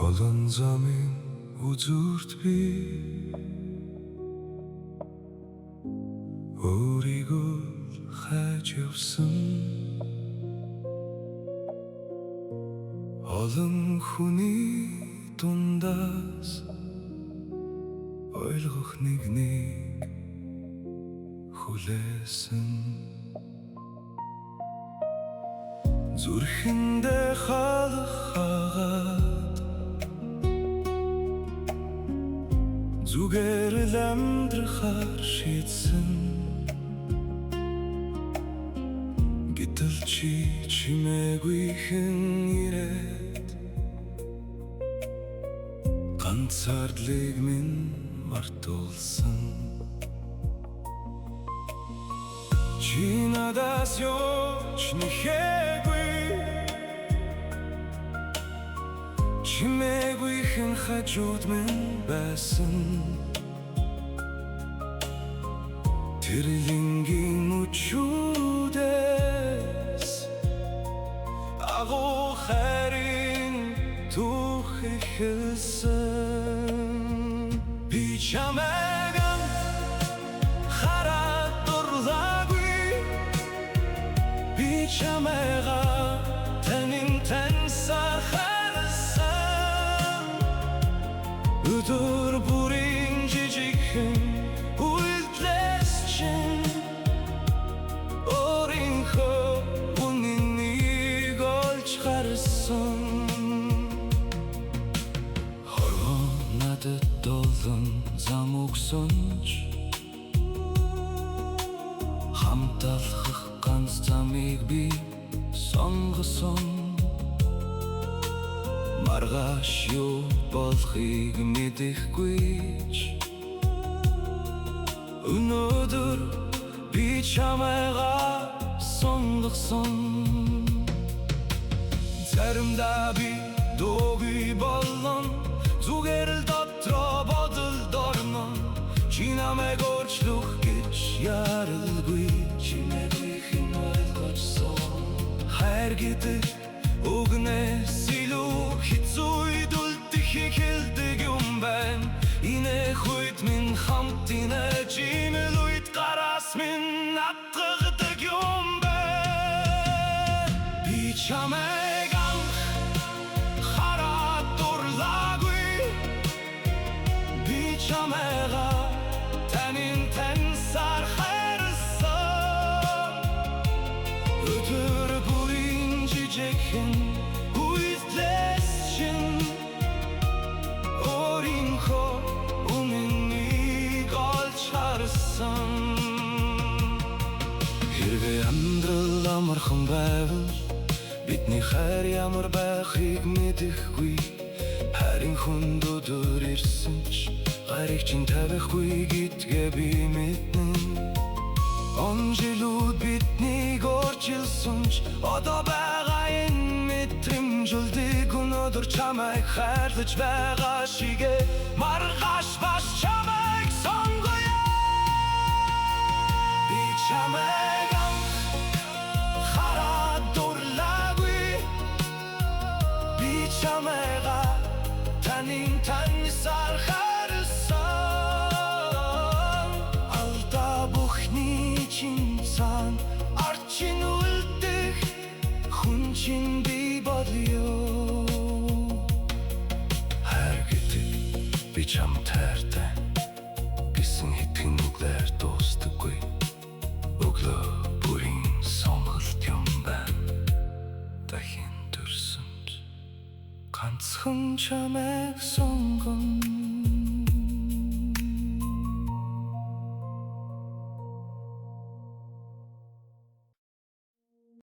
Олон замын үзүүрт би өөрийгөө хайж явсан. Олон хүний дундаас ойлгох нэгнийг хүлээсэн. Зүрхэндээ халахаад зүгээр л амьдрахаар шийдсэн. Гэтэл чи чимээгүй хэн ирээд ганцаардлыг минь мартуулсан. Чи надаас явж нэхээгүй, чимээгүй хэн хажууд минь байсан. Тэрлингийн үчүүдээс агуу хайрын түүх эхэлсэн. Би чамайг хараад дурлаагүй, би чамайга танин тансаар харсан. Өдөр бүрийн жижигхэн үйлдэлс чинь өөрийнхөө үнэнийг олж харсан. Хорвоо надад олон зам өгсөнч хамт алхах ганц замыг би сонгосон. Маргааш юу болохыг мэдэхгүйч өнөөдөр би чамайга сонгосон. Заримдаа би дуугүй болон зүгээр л дотроо бодолд орно. Чи намайг өөрчлөх гэж ярилгүй, чимээгүй хэн ойлгосон. Хайр гэдэг үгнээс илүү хэцүү үлдэх эхэлдэг юм байна. Инэх үед минь хамт инээж имэл үед гараас минь атгахдаг юм байна. Би чамайг хараад дурлаагүй, би чамайга танин тансаар харсан. Өдөр бүрийн жижигхэн үйлдэлс чинь өөрийнхөө үнэнийг олж харсан. Хэрвээ амьдрал амархан байвал бидний хайр ямар байхыг мэдэхгүй. Харин хүнд өдөр ирсэн ч гарыг чинь тавихгүй гэдгээ би мэднэ. Он жилүүд биднийг өөрчилсөн ч одоо байгаа энэ мэдрэмжүүлдэг. Өнөөдөр чамайг хайрлаж байгаа шигээ маргааш бас чамайг сонгоё. Би чамайг хараад дурлаагүй, би чамайга танин тансаар харсан. Алдаа бүхний чинь сан арчин үлдэх хүн чинь би болё. Хайр гэдэг би чамд хайртай гэсэн хэдхэн үгээр дуустдаггүй. Өглөө бүрийн сонголт юм байна. Дахин төрсөнч ганцхан чамайг сонгоно.